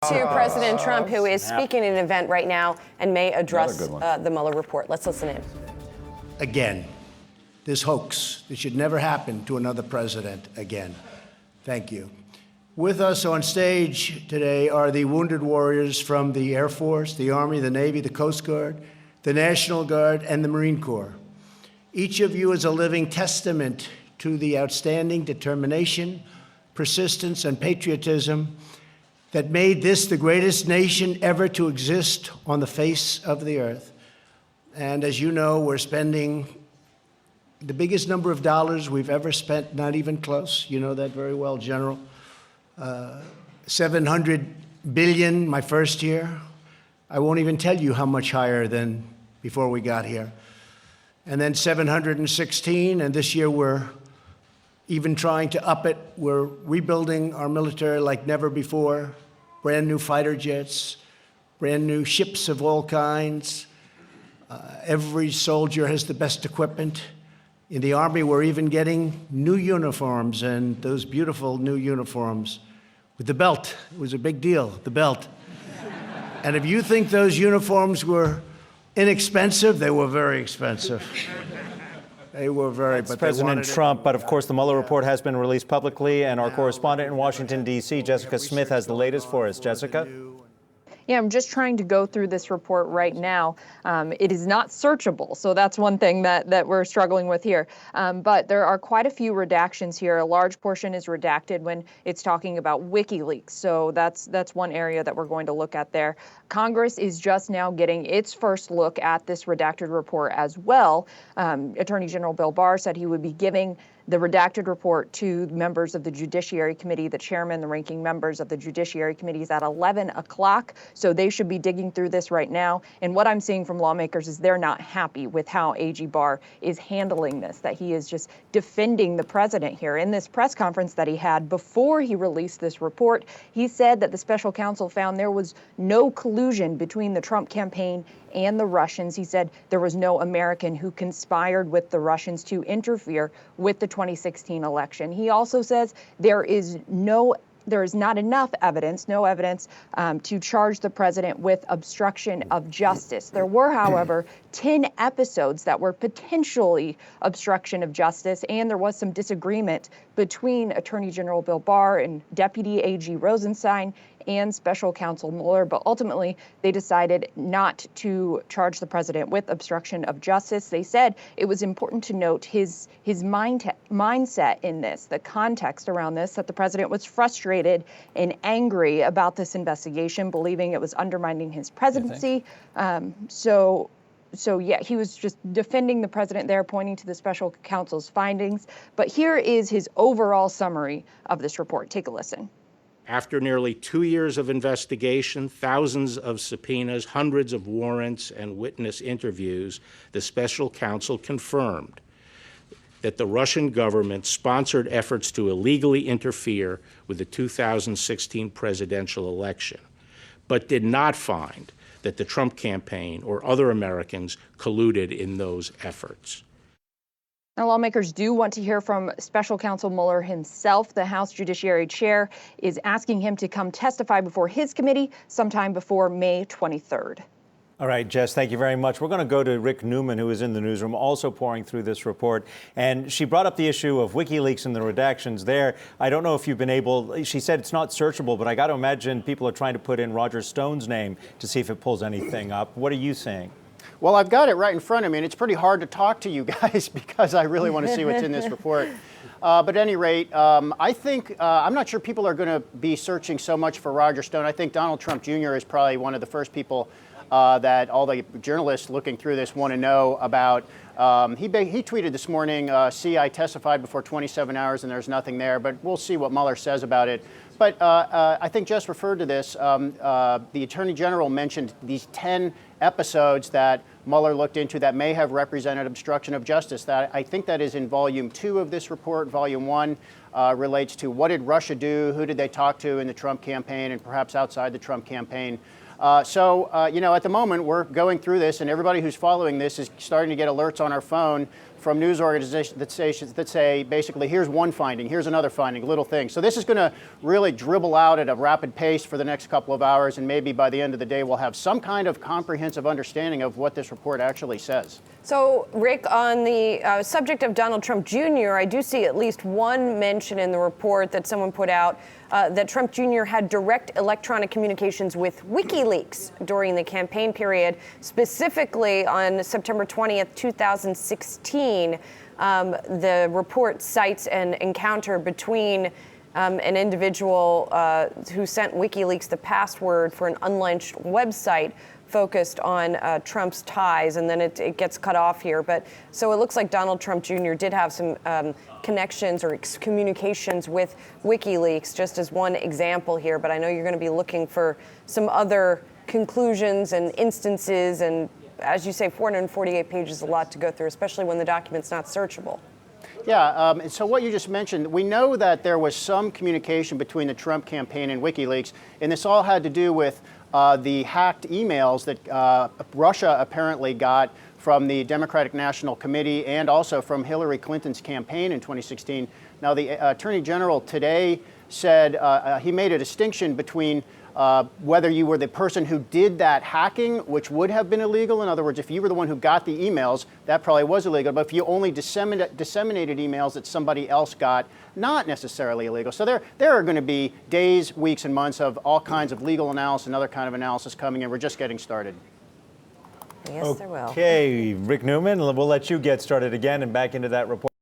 To President Trump, who is speaking at an event right now and may address the Mueller report. Let's listen in. Again, this hoax, this should never happen to another president again. Thank you. With us on stage today are the wounded warriors from the Air Force, the Army, the Navy, the Coast Guard, the National Guard, and the Marine Corps. Each of you is a living testament to the outstanding determination, persistence, and patriotism that made this the greatest nation ever to exist on the face of the earth. And as you know, we're spending the biggest number of dollars we've ever spent, not even close. You know that very well, General. 700 billion my first year. I won't even tell you how much higher than before we got here. And then 716, and this year we're even trying to up it. We're rebuilding our military like never before. Brand new fighter jets, brand new ships of all kinds. Every soldier has the best equipment. In the Army, we're even getting new uniforms, and those beautiful new uniforms with the belt. It was a big deal, the belt. And if you think those uniforms were inexpensive, they were very expensive. They were very, but President Trump, but of course the Mueller report has been released publicly, and our correspondent in Washington, D.C., Jessica Smith, has the latest for us. Jessica? Yeah, I'm just trying to go through this report right now. It is not searchable, so that's one thing that we're struggling with here. But there are quite a few redactions here. A large portion is redacted when it's talking about WikiLeaks, so that's one area that we're going to look at there. Congress is just now getting its first look at this redacted report as well. Attorney General Bill Barr said he would be giving the redacted report to members of the Judiciary Committee, the chairman, the ranking members of the Judiciary Committees at 11 o'clock. So they should be digging through this right now. And what I'm seeing from lawmakers is they're not happy with how AG Barr is handling this, that he is just defending the president here. In this press conference that he had before he released this report, he said that the special counsel found there was no collusion between the Trump campaign and the Russians. He said there was no American who conspired with the Russians to interfere with the 2016 election. He also says there is not enough evidence, no evidence to charge the president with obstruction of justice. There were, however, 10 episodes that were potentially obstruction of justice, and there was some disagreement between Attorney General Bill Barr and Deputy AG Rosenstein and Special Counsel Mueller, but ultimately they decided not to charge the president with obstruction of justice. They said it was important to note his mindset in this, the context around this, that the president was frustrated and angry about this investigation, believing it was undermining his presidency. So yeah, he was just defending the president there, pointing to the special counsel's findings. But here is his overall summary of this report. Take a listen. After nearly 2 years of investigation, thousands of subpoenas, hundreds of warrants, and witness interviews, the special counsel confirmed that the Russian government sponsored efforts to illegally interfere with the 2016 presidential election, but did not find that the Trump campaign or other Americans colluded in those efforts. Now, lawmakers do want to hear from Special Counsel Mueller himself. The House Judiciary Chair is asking him to come testify before his committee sometime before May 23rd. All right, Jess, thank you very much. We're going to go to Rick Newman, who is in the newsroom, also pouring through this report. And she brought up the issue of WikiLeaks and the redactions there. I don't know if you've been able, she said it's not searchable, but I got to imagine people are trying to put in Roger Stone's name to see if it pulls anything up. What are you saying? Well, I've got it right in front of me, and it's pretty hard to talk to you guys because I really want to see what's in this report. But at any rate, I think, I'm not sure people are going to be searching so much for Roger Stone. I think Donald Trump Jr. is probably one of the first people that all the journalists looking through this want to know about. He tweeted this morning, see, I testified before 27 hours and there's nothing there, but we'll see what Mueller says about it. But I think Jess referred to this. The Attorney General mentioned these 10 episodes that Mueller looked into that may have represented obstruction of justice. That I think that is in Volume 2 of this report. Volume 1 relates to what did Russia do, who did they talk to in the Trump campaign and perhaps outside the Trump campaign. You know, at the moment we're going through this, and everybody who's following this is starting to get alerts on our phone from news organizations that say basically, here's one finding, here's another finding, little things. So this is going to really dribble out at a rapid pace for the next couple of hours, and maybe by the end of the day we'll have some kind of comprehensive understanding of what this report actually says. So, Rick, on the subject of Donald Trump Jr., I do see at least one mention in the report that someone put out that Trump Jr. had direct electronic communications with WikiLeaks during the campaign period, specifically on September 20th, 2016. The report cites an encounter between an individual who sent WikiLeaks the password for an unlaunched website focused on Trump's ties, and then it gets cut off here. But so it looks like Donald Trump Jr. did have some connections or communications with WikiLeaks, just as one example here. But I know you're going to be looking for some other conclusions and instances, and as you say, 448 pages is a lot to go through, especially when the document's not searchable. Yeah, and so what you just mentioned, we know that there was some communication between the Trump campaign and WikiLeaks, and this all had to do with the hacked emails that Russia apparently got from the Democratic National Committee and also from Hillary Clinton's campaign in 2016. Now, the Attorney General today said he made a distinction between whether you were the person who did that hacking, which would have been illegal. In other words, if you were the one who got the emails, that probably was illegal. But if you only disseminated emails that somebody else got, not necessarily illegal. So there are going to be days, weeks, and months of all kinds of legal analysis and other kind of analysis coming in. We're just getting started. Yes, there will. Okay, Rick Newman, we'll let you get started again and back into that report.